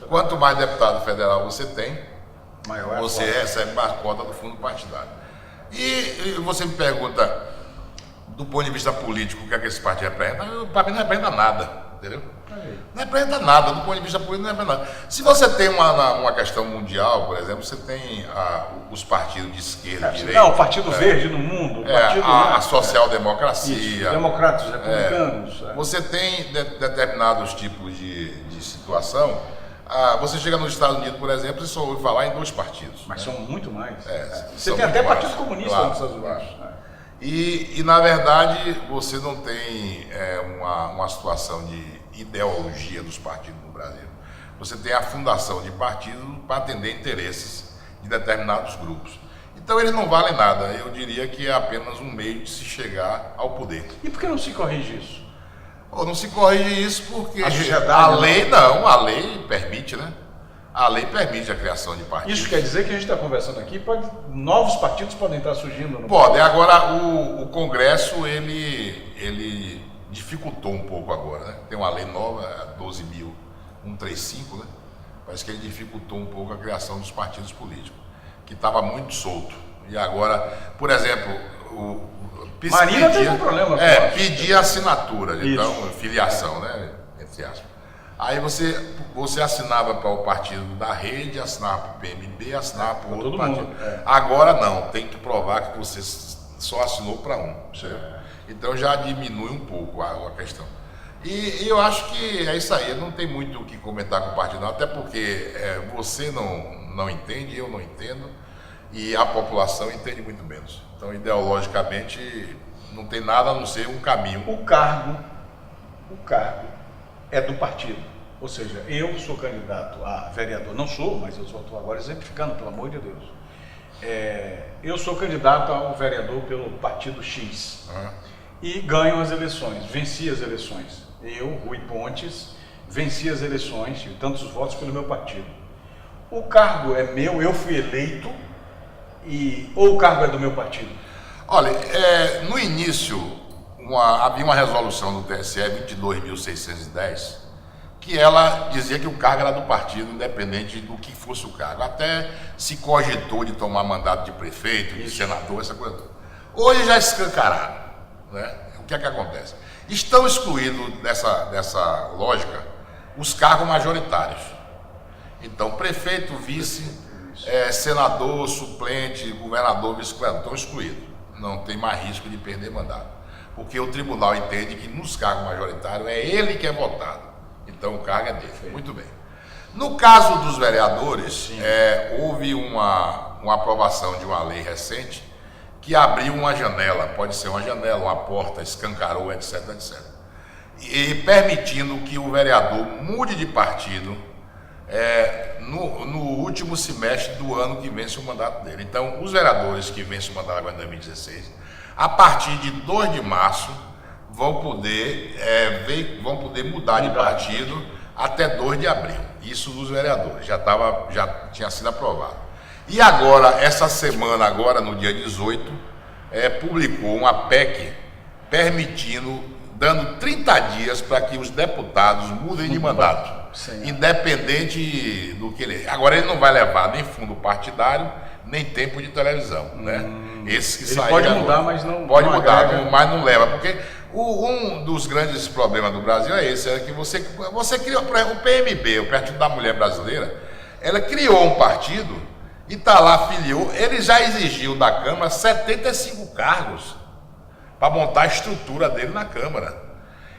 quanto mais deputado federal você tem, maior você recebe mais cota do fundo partidário. E você me pergunta, do ponto de vista político, o que é que esse partido representa? Para mim não representa nada, entendeu? Não representa nada, do ponto de vista político não representa nada. Se você tem uma questão mundial, por exemplo, você tem os partidos de esquerda e direita. Não, o Partido Verde no mundo. A social-democracia. Democratas, republicanos. Você tem determinados tipos de situação. Você chega nos Estados Unidos, por exemplo, e só ouve falar em 2 partidos. Mas são muito mais. Você tem até Partido Comunista nos Estados Unidos. E, na verdade, você não tem uma situação de ideologia dos partidos no Brasil. Você tem a fundação de partidos para atender interesses de determinados grupos. Então, eles não valem nada. Eu diria que é apenas um meio de se chegar ao poder. E por que não se corrige isso? Não se corrige isso porque a lei permite, né? A lei permite a criação de partidos. Isso quer dizer que a gente está conversando aqui, novos partidos podem estar surgindo no Podem. Agora, o Congresso, ele dificultou um pouco agora, né? Tem uma lei nova, 12.135, né? Parece que ele dificultou um pouco a criação dos partidos políticos, que estava muito solto. E agora, por exemplo, Marina teve um problema. Pedir assinatura, então, filiação, né? Entre aspas. Aí você assinava para o partido da rede, assinava para o PMB, assinava para outro partido. Agora não, tem que provar que você só assinou para um. Certo? Então já diminui um pouco a questão. E eu acho que é isso aí, não tem muito o que comentar com o partido, não, até porque você não entende, eu não entendo, e a população entende muito menos. Então, ideologicamente, não tem nada a não ser um caminho. O cargo é do partido. Ou seja, eu sou candidato a vereador, não sou, mas eu estou agora exemplificando, pelo amor de Deus. Eu sou candidato ao vereador pelo partido X e ganho as eleições, venci as eleições. Eu, Rui Pontes, venci as eleições, tive tantos votos pelo meu partido. O cargo é meu, eu fui eleito, ou o cargo é do meu partido? Olha, no início havia uma resolução do TSE 22.610 que ela dizia que o cargo era do partido, independente do que fosse o cargo. Até se cogitou de tomar mandato de prefeito, de senador, essa coisa toda. Hoje já escancararam, né? O que é que acontece? Estão excluídos dessa lógica os cargos majoritários. Então, prefeito, vice, senador, suplente, governador, vice-governador, estão excluídos. Não tem mais risco de perder mandato. Porque o tribunal entende que nos cargos majoritários é ele que é votado. Então, o cargo é dele. Muito bem. No caso dos vereadores, houve uma aprovação de uma lei recente que abriu uma janela, pode ser uma janela, uma porta, escancarou, etc, etc. E permitindo que o vereador mude de partido no último semestre do ano que vence o mandato dele. Então, os vereadores que vencem o mandato agora em 2016, a partir de 2 de março, vão poder mudar de partido até 2 de abril. Isso dos vereadores, já tinha sido aprovado. E agora, essa semana, agora no dia 18, publicou uma PEC dando 30 dias para que os deputados mudem de mandato, independente do que ele... Agora ele não vai levar nem fundo partidário, nem tempo de televisão, né? Esse que ele pode mudar, mas não... Pode mudar, mas não leva, porque um dos grandes problemas do Brasil é esse, que você criou, por exemplo, o PMB, o Partido da Mulher Brasileira, ela criou um partido e está lá, filiou, ele já exigiu da Câmara 75 cargos para montar a estrutura dele na Câmara.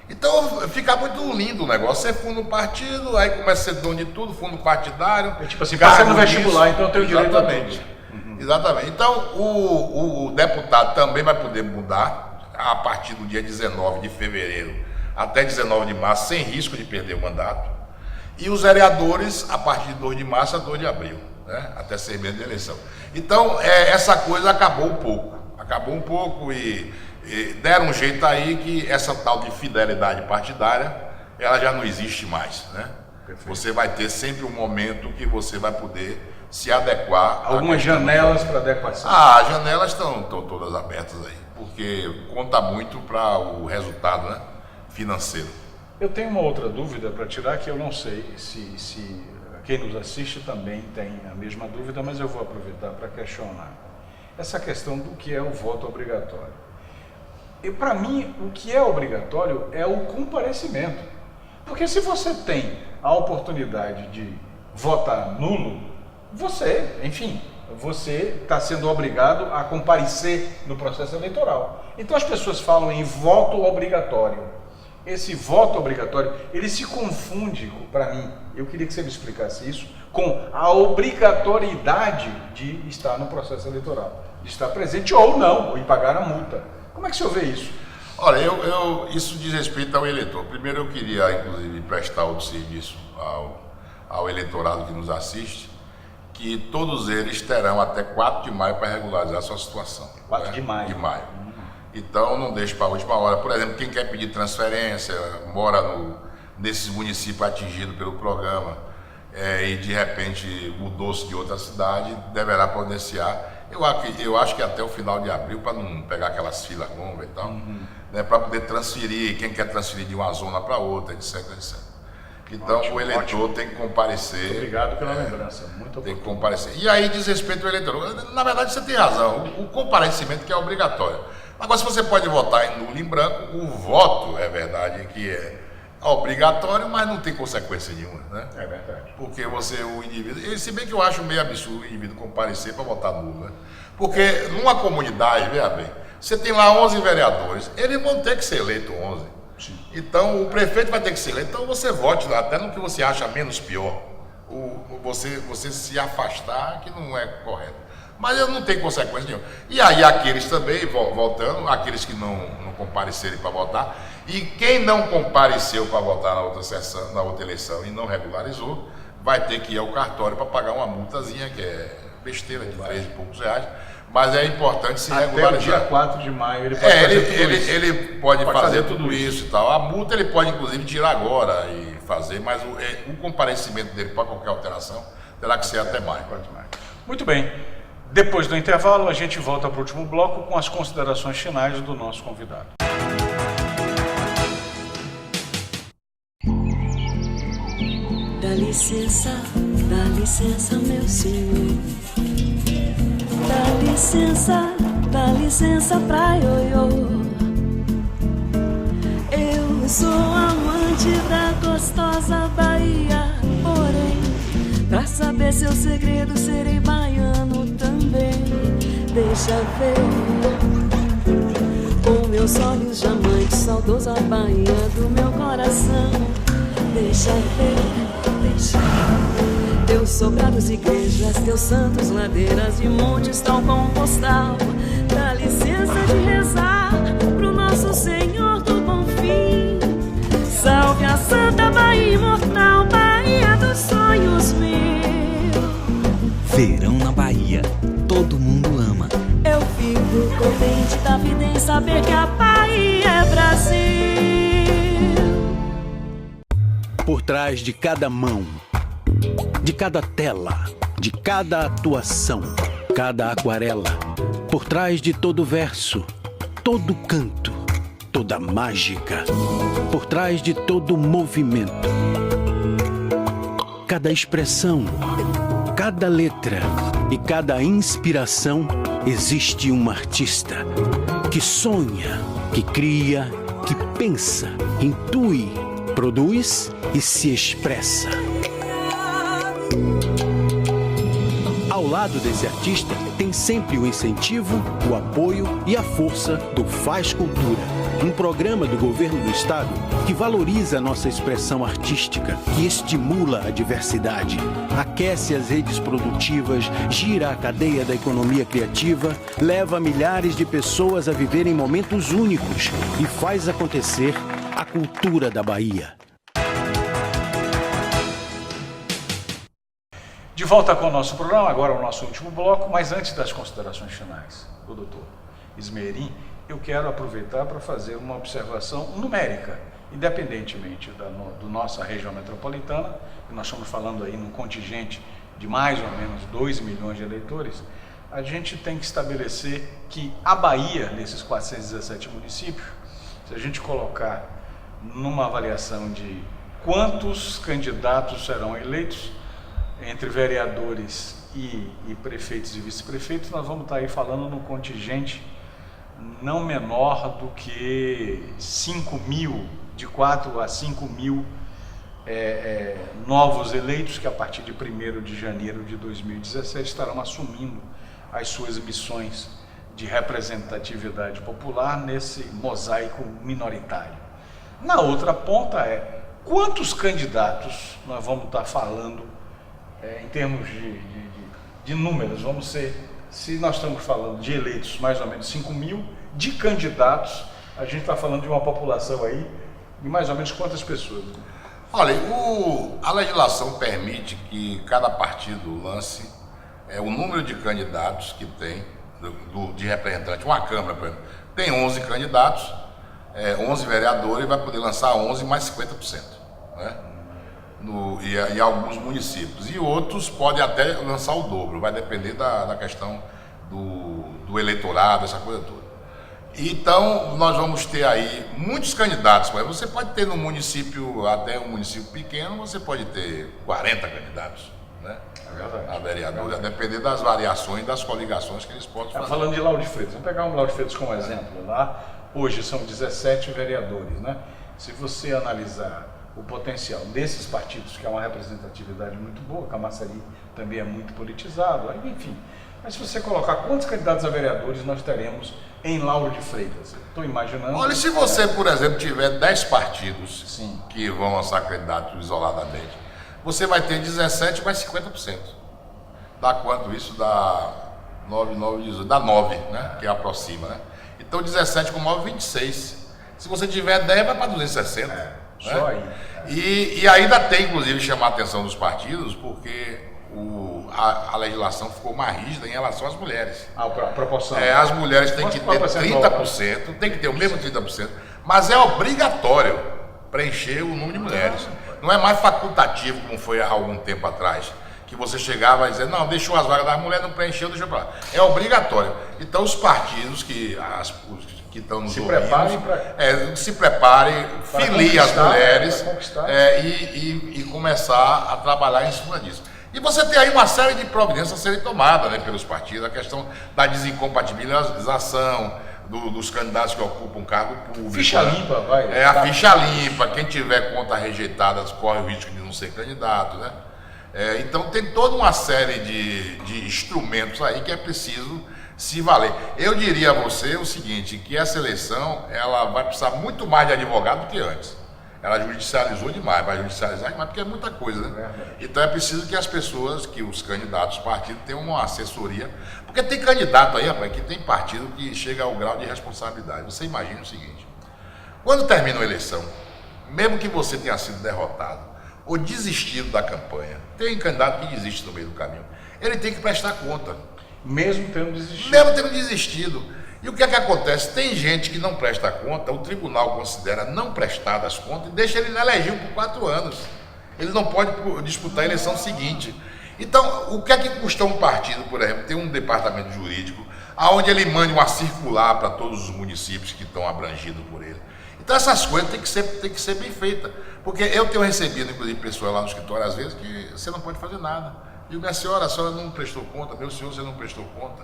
Então fica muito lindo o negócio. Você funda um partido, aí começa a ser dono de tudo, fundo partidário. Tipo assim, passa no vestibular, então eu tenho direito a tudo. Exatamente. Então o deputado também vai poder mudar a partir do dia 19 de fevereiro até 19 de março, sem risco de perder o mandato. E os vereadores, a partir de 2 de março a 2 de abril, né? Até 6 meses de eleição. Então, essa coisa acabou um pouco e deram um jeito aí que essa tal de fidelidade partidária, ela já não existe mais, né? Você vai ter sempre um momento que você vai poder se adequar. Algumas janelas para adequação. As janelas estão todas abertas aí, porque conta muito para o resultado, né, financeiro. Eu tenho uma outra dúvida para tirar, que eu não sei se quem nos assiste também tem a mesma dúvida, mas eu vou aproveitar para questionar. Essa questão do que é o voto obrigatório. E para mim, o que é obrigatório é o comparecimento. Porque se você tem a oportunidade de votar nulo, você está sendo obrigado a comparecer no processo eleitoral. Então as pessoas falam em voto obrigatório. Esse voto obrigatório, ele se confunde, para mim, eu queria que você me explicasse isso, com a obrigatoriedade de estar no processo eleitoral, de estar presente ou não, ou em pagar a multa. Como é que o senhor vê isso? Olha, isso diz respeito ao eleitor. Primeiro eu queria, inclusive, prestar outro serviço ao eleitorado que nos assiste, que todos eles terão até 4 de maio para regularizar a sua situação. 4 de maio? De maio. Então não deixe para a última hora. Por exemplo, quem quer pedir transferência, mora nesses municípios atingidos pelo programa e de repente mudou-se de outra cidade, deverá providenciar. Eu acho que até o final de abril, para não pegar aquelas filas longas e tal, né, para poder transferir, quem quer transferir de uma zona para outra, etc, etc. Então ótimo, o eleitor tem que comparecer. Muito obrigado pela lembrança. Muito tem que comparecer. E aí diz respeito ao eleitor. Na verdade você tem razão, o comparecimento que é obrigatório. Agora, se você pode votar em nulo e em branco, o voto é verdade que é obrigatório, mas não tem consequência nenhuma, né? É verdade. Porque o indivíduo, se bem que eu acho meio absurdo o indivíduo comparecer para votar nulo, né? Porque numa comunidade, veja bem, você tem lá 11 vereadores, eles vão ter que ser eleitos 11. Sim. Então, o prefeito vai ter que ser eleito. Então, você vote até no que você acha menos pior. Você se afastar, que não é correto. Mas eu não tenho consequência nenhuma. E aí, aqueles também, voltando, aqueles que não compareceram para votar, e quem não compareceu para votar na outra sessão, na outra eleição e não regularizou, vai ter que ir ao cartório para pagar uma multazinha, que é besteira, de 3 e poucos reais. Mas é importante se regularizar. Até o dia 4 de maio ele pode fazer tudo isso. Ele pode fazer tudo isso e tal. A multa ele pode, inclusive, tirar agora e fazer, mas o comparecimento dele para qualquer alteração terá que ser até maio. Muito bem. Depois do intervalo, a gente volta para o último bloco com as considerações finais do nosso convidado. Dá licença, meu senhor. Dá licença pra ioiô. Eu sou amante da gostosa Bahia, porém, pra saber seu segredo, serei baiano também. Deixa ver, com meus olhos jamais, saudosa Bahia do meu coração. Deixa ver, deixa ver. Teus sobrados, igrejas, teus santos, ladeiras e montes tal como postal. Dá licença de rezar pro nosso Senhor do Bom Fim. Salve a Santa Bahia imortal, Bahia dos sonhos meu. Verão na Bahia, todo mundo ama. Eu fico contente da vida em saber que a Bahia é Brasil. Por trás de cada mão, de cada tela, de cada atuação, cada aquarela, por trás de todo verso, todo canto, toda mágica, por trás de todo movimento, cada expressão, cada letra e cada inspiração, existe um artista que sonha, que cria, que pensa, intui, produz e se expressa. Ao lado desse artista, tem sempre o incentivo, o apoio e a força do Faz Cultura, um programa do governo do estado que valoriza a nossa expressão artística, que estimula a diversidade, aquece as redes produtivas, gira a cadeia da economia criativa, leva milhares de pessoas a viverem momentos únicos e faz acontecer a cultura da Bahia. De volta com o nosso programa, agora o nosso último bloco, mas antes das considerações finais do doutor Ismerim, eu quero aproveitar para fazer uma observação numérica, independentemente da nossa região metropolitana, que nós estamos falando aí num contingente de mais ou menos 2 milhões de eleitores, a gente tem que estabelecer que a Bahia, nesses 417 municípios, se a gente colocar numa avaliação de quantos candidatos serão eleitos, entre vereadores e prefeitos e vice-prefeitos, nós vamos estar aí falando num contingente não menor do que 5 mil, de 4 a 5 mil novos eleitos que a partir de 1º de janeiro de 2017 estarão assumindo as suas missões de representatividade popular nesse mosaico minoritário. Na outra ponta quantos candidatos nós vamos estar falando em termos de números, vamos ser, se nós estamos falando de eleitos mais ou menos 5 mil, de candidatos, a gente está falando de uma população aí de mais ou menos quantas pessoas? Olha, a legislação permite que cada partido lance o número de candidatos que tem, de representante. Uma Câmara, por exemplo, tem 11 candidatos, 11 vereadores, e vai poder lançar 11 mais 50%, né? Em alguns municípios, e outros podem até lançar o dobro, vai depender da questão do eleitorado, essa coisa toda. Então, nós vamos ter aí muitos candidatos. Você pode ter no município, até um município pequeno, você pode ter 40 candidatos, né? É verdade. A vereadora, a depender das variações, das coligações que eles podem fazer. Falando de Lauro de Freitas, vamos pegar um Lauro de Freitas como exemplo. Lá, hoje são 17 vereadores, né? Se você analisar o potencial desses partidos, que é uma representatividade muito boa, Camaçari também é muito politizado, enfim, Mas se você colocar quantos candidatos a vereadores nós teremos em Lauro de Freitas? Estou imaginando... Olha, se você, por exemplo, tiver 10 partidos Sim. que vão lançar candidatos isoladamente, você vai ter 17 mais 50%. Dá quanto isso? Dá 9, 18, dá 9, né? Que aproxima, né? Então 17 com 9, 26. Se você tiver 10, vai para 260. Né? Só aí. E ainda tem, inclusive, chamar a atenção dos partidos, porque a legislação ficou mais rígida em relação às mulheres. A proporção. As mulheres têm que ter 30%, tem que ter o mesmo 30%, mas é obrigatório preencher o número de mulheres. Não é mais facultativo, como foi há algum tempo atrás, que você chegava e dizia, não, deixou as vagas das mulheres, não preencheu, deixa pra lá. É obrigatório. Então os partidos que estão nos ouvindo, se preparem, filiem as mulheres e começar a trabalhar em cima disso. E você tem aí uma série de providências a serem tomadas, né, pelos partidos, a questão da desincompatibilização dos candidatos que ocupam cargo público. Ficha limpa, vai. A ficha limpa, quem tiver contas rejeitadas corre o risco de não ser candidato, né? Então tem toda uma série de instrumentos aí que é preciso se valer. Eu diria a você o seguinte, que essa eleição ela vai precisar muito mais de advogado do que antes. Ela judicializou demais, vai judicializar demais porque é muita coisa, né? Então é preciso que as pessoas, que os candidatos, os partidos tenham uma assessoria, porque tem candidato aí, rapaz, que tem partido que chega ao grau de responsabilidade. Você imagina o seguinte, quando termina uma eleição, mesmo que você tenha sido derrotado ou desistido da campanha, tem candidato que desiste no meio do caminho, ele tem que prestar conta. Mesmo tendo desistido. Mesmo tendo desistido. E o que é que acontece? Tem gente que não presta conta, o tribunal considera não prestadas contas e deixa ele inelegível por 4 anos. Ele não pode disputar a eleição seguinte. Então, o que é que custa um partido, por exemplo, ter um departamento jurídico, onde ele mande uma circular para todos os municípios que estão abrangidos por ele? Então, essas coisas têm que ser bem feitas. Porque eu tenho recebido, inclusive, pessoas lá no escritório, às vezes, que você não pode fazer nada. E minha senhora, a senhora não prestou conta, meu senhor, você não prestou conta.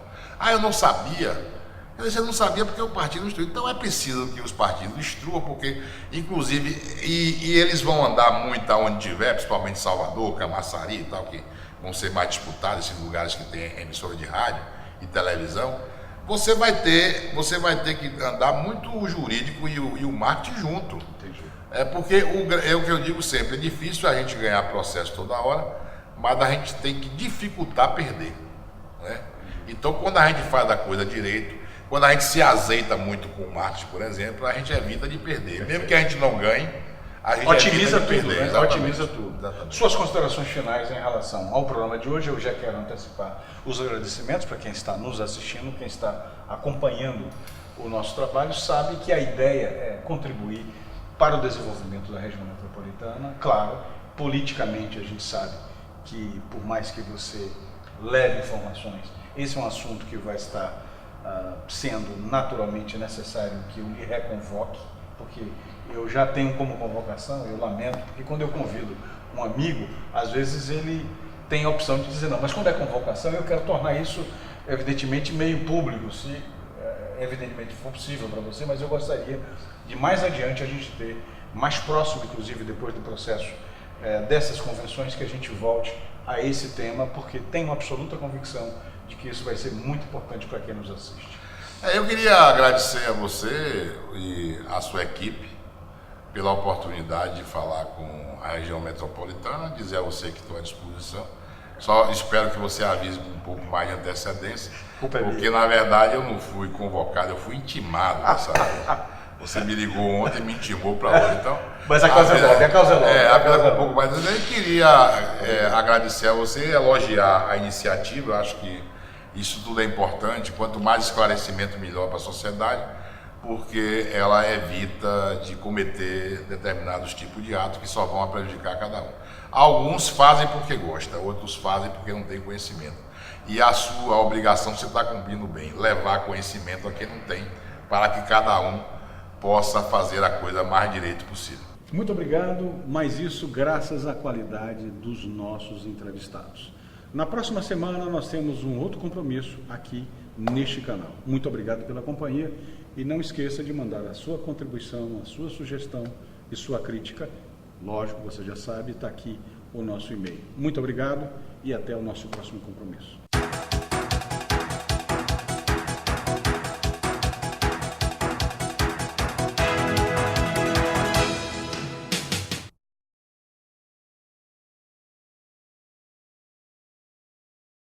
Eu não sabia. Você não sabia porque o partido não instruiu. Então é preciso que os partidos instruam, porque, inclusive, e eles vão andar muito aonde tiver, principalmente Salvador, Camaçari e tal, que vão ser mais disputados, esses lugares que tem emissora de rádio e televisão. Você vai ter que andar muito o jurídico e o marketing junto. Entendi. Porque é o que eu digo sempre, é difícil a gente ganhar processo toda hora, mas a gente tem que dificultar perder. Né? Então, quando a gente faz a coisa direito, quando a gente se azeita muito com o marketing, por exemplo, a gente evita de perder. Mesmo que a gente não ganhe, a gente otimiza evita de tudo, perder. né? Otimiza tudo. Exatamente. Suas considerações finais em relação ao programa de hoje, eu já quero antecipar os agradecimentos para quem está nos assistindo, quem está acompanhando o nosso trabalho, sabe que a ideia é contribuir para o desenvolvimento da região metropolitana. Claro, politicamente a gente sabe que, por mais que você leve informações, esse é um assunto que vai estar sendo naturalmente necessário que eu lhe reconvoque, porque eu já tenho como convocação, eu lamento, porque quando eu convido um amigo, às vezes ele tem a opção de dizer não, mas quando é convocação eu quero tornar isso evidentemente meio público, se evidentemente for possível para você, mas eu gostaria de mais adiante a gente ter, mais próximo inclusive depois do processo dessas convenções, que a gente volte a esse tema, porque tenho absoluta convicção de que isso vai ser muito importante para quem nos assiste. Eu queria agradecer a você e a sua equipe pela oportunidade de falar com a região metropolitana, dizer a você que estou à disposição. Só espero que você avise com um pouco mais de antecedência, porque na verdade eu não fui convocado, eu fui intimado dessa vez. Você me ligou ontem e me intimou para hoje, então... Mas a causa é logo, a causa é logo. Um pouco mais. Eu queria agradecer a você, elogiar a iniciativa. Eu acho que isso tudo é importante. Quanto mais esclarecimento, melhor para a sociedade, porque ela evita de cometer determinados tipos de atos que só vão prejudicar cada um. Alguns fazem porque gostam, outros fazem porque não têm conhecimento. E a sua obrigação você está cumprindo bem, levar conhecimento a quem não tem, para que cada um possa fazer a coisa mais direito possível. Muito obrigado, mas isso graças à qualidade dos nossos entrevistados. Na próxima semana nós temos um outro compromisso aqui neste canal. Muito obrigado pela companhia e não esqueça de mandar a sua contribuição, a sua sugestão e sua crítica. Lógico, você já sabe, está aqui o nosso e-mail. Muito obrigado e até o nosso próximo compromisso.